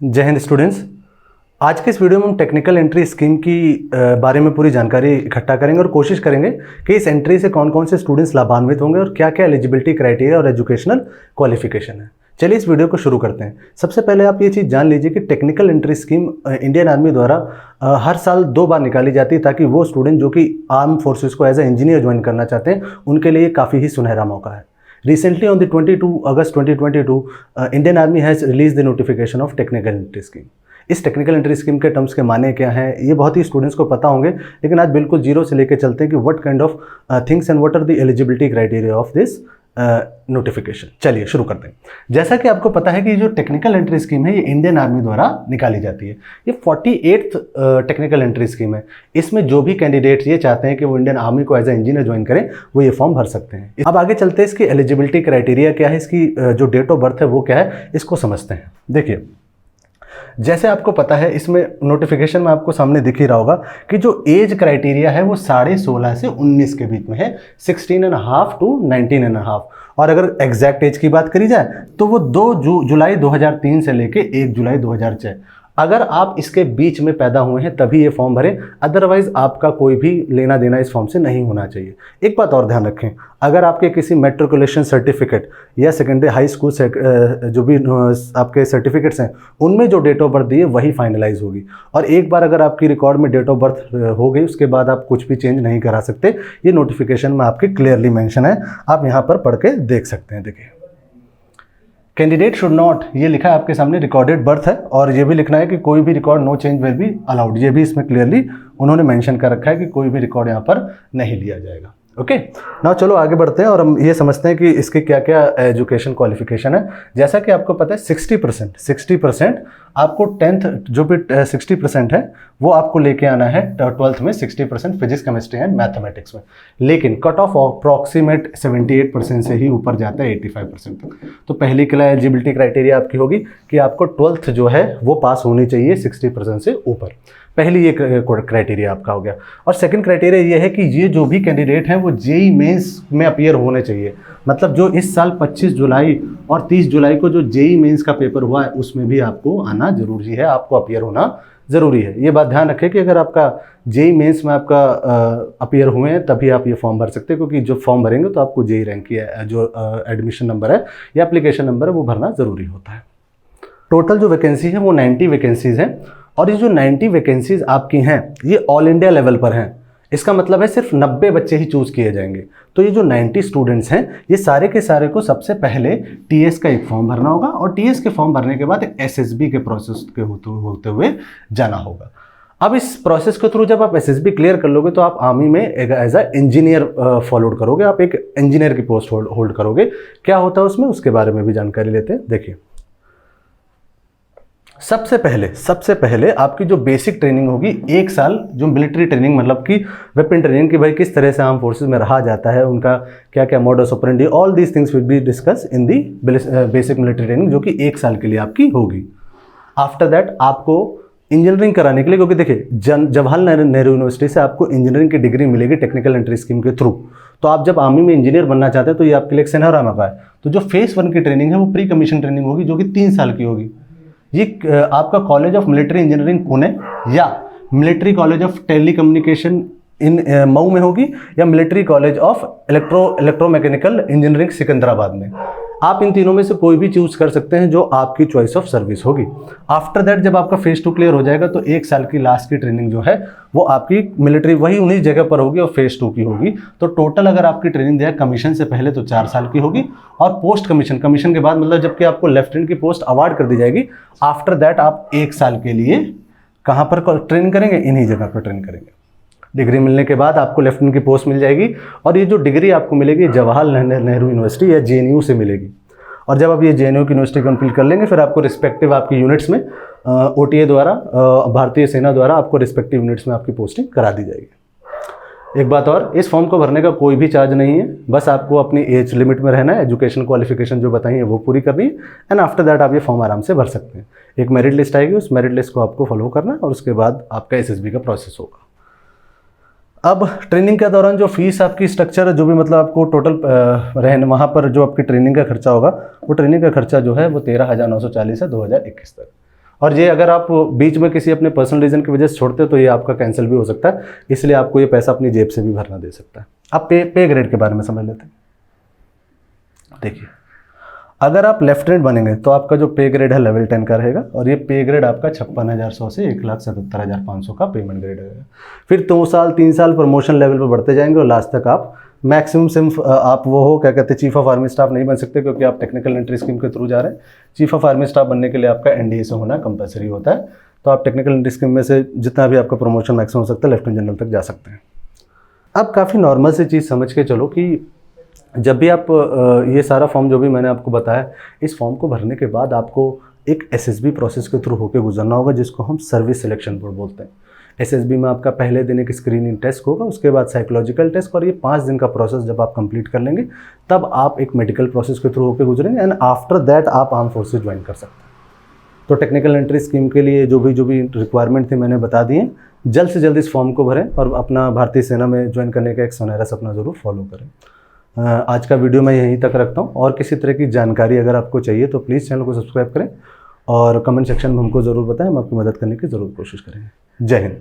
जय हिंद स्टूडेंट्स। आज के इस वीडियो में हम टेक्निकल एंट्री स्कीम की बारे में पूरी जानकारी इकट्ठा करेंगे और कोशिश करेंगे कि इस एंट्री से कौन कौन से स्टूडेंट्स लाभान्वित होंगे और क्या क्या एलिजिबिलिटी क्राइटेरिया और एजुकेशनल क्वालिफिकेशन है। चलिए इस वीडियो को शुरू करते हैं। सबसे पहले आप ये चीज़ जान लीजिए कि technical entry scheme Indian army द्वारा हर साल 2 बार निकाली जाती है, ताकि वो स्टूडेंट जो कि आर्म फोर्सेस को एज ए इंजीनियर ज्वाइन करना चाहते हैं उनके लिए काफ़ी ही सुनहरा मौका है। Recently, on the 22 August 2022, Indian Army has released the notification of technical entry scheme. इस टेक्निकल एंट्री स्कीम के टर्म्स के माने क्या हैं ये बहुत ही स्टूडेंट्स को पता होंगे, लेकिन आज बिल्कुल जीरो से लेकर चलते हैं कि what kind of things and what are the eligibility criteria of this notification. चलिए शुरू करते हैं। जैसा कि आपको पता है कि जो टेक्निकल एंट्री स्कीम है ये इंडियन आर्मी द्वारा निकाली जाती है। ये 48th टेक्निकल एंट्री स्कीम है। इसमें जो भी कैंडिडेट्स ये चाहते हैं कि वो इंडियन आर्मी को एज ए इंजीनियर ज्वाइन करें वो ये फॉर्म भर सकते हैं। अब आगे चलते हैं, इसकी एलिजिबिलिटी क्राइटेरिया क्या है, इसकी जो डेट ऑफ बर्थ है वो क्या है, इसको समझते हैं। देखिए, जैसे आपको पता है इसमें नोटिफिकेशन में आपको सामने दिख ही रहा होगा कि जो एज क्राइटेरिया है वो 16.5 से 19 के बीच में है, 16.5 to 19.5। और अगर एग्जैक्ट एज की बात करी जाए तो वो 2 जुलाई 2003 से लेके 1 जुलाई 2006। अगर आप इसके बीच में पैदा हुए हैं तभी ये फॉर्म भरें, अदरवाइज आपका कोई भी लेना देना इस फॉर्म से नहीं होना चाहिए। एक बात और ध्यान रखें, अगर आपके किसी मेट्रिकुलेशन सर्टिफिकेट या सेकेंडरी हाई स्कूल से जो भी आपके सर्टिफिकेट्स हैं उनमें जो डेट ऑफ बर्थ दी है वही फाइनलाइज होगी। और एक बार अगर आपकी रिकॉर्ड में डेट ऑफ बर्थ हो गई उसके बाद आप कुछ भी चेंज नहीं करा सकते। ये नोटिफिकेशन में आपके क्लियरली मेंशन है, आप यहाँ पर पढ़ के देख सकते हैं। देखिए, कैंडिडेट शुड नॉट, ये लिखा है आपके सामने रिकॉर्डेड बर्थ है, और ये भी लिखना है कि कोई भी record no change will be allowed. ये भी इसमें क्लियरली उन्होंने मेंशन कर रखा है कि कोई भी रिकॉर्ड यहाँ पर नहीं लिया जाएगा। ओके, नाउ चलो आगे बढ़ते हैं और हम ये समझते हैं कि इसके क्या क्या एजुकेशन क्वालिफिकेशन है। जैसा कि आपको पता है 60% आपको 10th जो भी 60% है वो आपको लेके आना है 12th में 60% फिजिक्स केमिस्ट्री एंड मैथमेटिक्स में, लेकिन कट ऑफ अप्रॉक्सीमेट 78% से ही ऊपर जाता है 85% तक। तो पहली एलिजिबिलिटी क्राइटेरिया आपकी होगी कि आपको 12th जो है वो पास होनी चाहिए 60% से ऊपर। पहली ये क्राइटेरिया आपका हो गया। और सेकंड क्राइटेरिया ये है कि ये जो भी कैंडिडेट हैं वो जेईई मेंस में अपीयर होने चाहिए। मतलब जो इस साल 25 जुलाई और 30 जुलाई को जो जेईई मेंस का पेपर हुआ है उसमें भी आपको आना जरूरी है, आपको अपीयर होना ज़रूरी है। ये बात ध्यान रखें कि अगर आपका जेईई मेंस में आपका अपीयर हुए हैं तभी आप ये फॉर्म भर सकते हैं, क्योंकि जो फॉर्म भरेंगे तो आपको जेईई रैंक की जो एडमिशन नंबर है या एप्लीकेशन नंबर है वो भरना ज़रूरी होता है। टोटल जो वैकेंसी है वो 90 वैकेंसीज़ हैं, और ये जो 90 वैकेंसीज आपकी हैं ये ऑल इंडिया लेवल पर हैं। इसका मतलब है सिर्फ 90 बच्चे ही चूज़ किए जाएंगे। तो ये जो 90 स्टूडेंट्स हैं ये सारे के सारे को सबसे पहले टीएस का एक फॉर्म भरना होगा, और टीएस के फॉर्म भरने के बाद एसएसबी के प्रोसेस के होते हुए जाना होगा। अब इस प्रोसेस के थ्रू जब आप एसएसबी क्लियर कर लोगे तो आप आर्मी में एज अ इंजीनियर फॉलोड करोगे, आप एक इंजीनियर की पोस्ट होल्ड करोगे। क्या होता है उसमें, उसके बारे में भी जानकारी लेते हैं। देखिए, सबसे पहले आपकी जो बेसिक ट्रेनिंग होगी 1 साल, जो मिलिट्री ट्रेनिंग मतलब कि वेपन ट्रेनिंग, कि भाई किस तरह से आर्म फोर्सेस में रहा जाता है, उनका क्या क्या modus operandi, all these things will be discuss in the basic military training, जो कि 1 साल के लिए आपकी होगी। आफ्टर दैट आपको इंजीनियरिंग कराने के लिए, क्योंकि देखिए जवाहरलाल नेहरू यूनिवर्सिटी से आपको इंजीनियरिंग की डिग्री मिलेगी टेक्निकल एंट्री स्कीम के थ्रू। तो आप जब आर्मी में इंजीनियर बनना चाहते हैं तो ये आपके लिए एक सुनहरा मौका है। तो जो फेज 1 की ट्रेनिंग है वो प्री कमीशन ट्रेनिंग होगी, जो कि 3 साल की होगी। ये आपका college of military engineering Pune या मिलिट्री कॉलेज ऑफ टेलीकम्युनिकेशन इन मऊ में होगी, या military college of electromechanical engineering Secunderabad में। आप इन तीनों में से कोई भी चूज कर सकते हैं जो आपकी चॉइस ऑफ सर्विस होगी। आफ्टर दैट जब आपका फेज 2 क्लियर हो जाएगा तो 1 साल की लास्ट की ट्रेनिंग जो है वो आपकी मिलिट्री वही उन्हीं जगह पर होगी और फेज 2 की होगी। तो टोटल अगर आपकी ट्रेनिंग दिया कमीशन से पहले तो 4 साल की होगी, और पोस्ट कमीशन के बाद मतलब जबकि आपको लेफ्टिनेंट की पोस्ट अवार्ड कर दी जाएगी, आफ्टर दैट आप 1 साल के लिए कहाँ पर ट्रेनिंग करेंगे, इन्हीं जगह पर ट्रेनिंग करेंगे। डिग्री मिलने के बाद आपको लेफ्टिनेंट की पोस्ट मिल जाएगी, और ये जो डिग्री आपको मिलेगी जवाहरलाल नेहरू यूनिवर्सिटी या जेएनयू से मिलेगी। और जब आप ये जेएनयू की यूनिवर्सिटी कंप्लीट कर लेंगे फिर आपको रिस्पेक्टिव आपकी यूनिट्स में ओटीए द्वारा भारतीय सेना द्वारा आपको रिस्पेक्टिव यूनिट्स में आपकी पोस्टिंग करा दी जाएगी। एक बात और, इस फॉर्म को भरने का कोई भी चार्ज नहीं है, बस आपको अपनी एज लिमिट में रहना है, एजुकेशन क्वालिफिकेशन जो बताई है वो पूरी करनी है, एंड आफ्टर दैट आप ये फॉर्म आराम से भर सकते हैं। एक मेरिट लिस्ट आएगी, उस मेरिट लिस्ट को आपको फॉलो करना है, और उसके बाद आपका एसएसबी का प्रोसेस होगा। अब ट्रेनिंग के दौरान जो फीस आपकी स्ट्रक्चर है, जो भी मतलब आपको टोटल रहने वहाँ पर जो आपकी ट्रेनिंग का खर्चा होगा, वो ट्रेनिंग का खर्चा जो है वो 13,940 है 2021 तक। और ये अगर आप बीच में किसी अपने पर्सनल रीज़न की वजह से छोड़ते हो तो ये आपका कैंसिल भी हो सकता है, इसलिए आपको ये पैसा अपनी जेब से भी भरना दे सकता है। अब पे ग्रेड के बारे में समझ लेते हैं। देखिए, अगर आप लेफ्टिनेंट बनेंगे तो आपका जो पे ग्रेड है लेवल 10 का रहेगा, और ये पे ग्रेड आपका 56,100 से 1,77,500 का पेमेंट ग्रेड रहेगा। फिर 2 साल 3 साल प्रमोशन लेवल पर बढ़ते जाएंगे और लास्ट तक आप मैक्सिमम सिर्फ आप वो हो क्या कहते हैं चीफ ऑफ आर्मी स्टाफ नहीं बन सकते, क्योंकि आप टेक्निकल एंट्री स्कीम के थ्रू जा रहे हैं। चीफ ऑफ आर्मी स्टाफ बनने के लिए आपका एनडीए से होना कंपलसरी होता है। तो आप टेक्निकल एंट्री स्कीम में से जितना भी आपका प्रमोशन मैक्सिमम हो सकता है लेफ्टिनेंट जनरल तक जा सकते हैं। अब काफ़ी नॉर्मल सी चीज़ समझ के चलो कि जब भी आप ये सारा फॉर्म जो भी मैंने आपको बताया, इस फॉर्म को भरने के बाद आपको एक एसएसबी प्रोसेस के थ्रू होकर गुजरना होगा, जिसको हम सर्विस सिलेक्शन बोर्ड बोलते हैं। एसएसबी में आपका पहले दिन एक स्क्रीनिंग टेस्ट होगा, उसके बाद साइकोलॉजिकल टेस्ट, और ये 5 दिन का प्रोसेस जब आप कंप्लीट कर लेंगे तब आप एक मेडिकल प्रोसेस के थ्रू होकर गुजरेंगे, एंड आफ्टर दैट आप आर्म फोर्सेज ज्वाइन कर सकते हैं। तो टेक्निकल एंट्री स्कीम के लिए जो भी रिक्वायरमेंट थी मैंने बता दी है। जल्द से जल्द इस फॉर्म को भरें और अपना भारतीय सेना में ज्वाइन करने का एक सुनहरा सपना ज़रूर फॉलो करें। आज का वीडियो मैं यहीं तक रखता हूँ, और किसी तरह की जानकारी अगर आपको चाहिए तो प्लीज़ चैनल को सब्सक्राइब करें और कमेंट सेक्शन में हमको ज़रूर बताएं, हम आपकी मदद करने की ज़रूर कोशिश करेंगे। जय हिंद।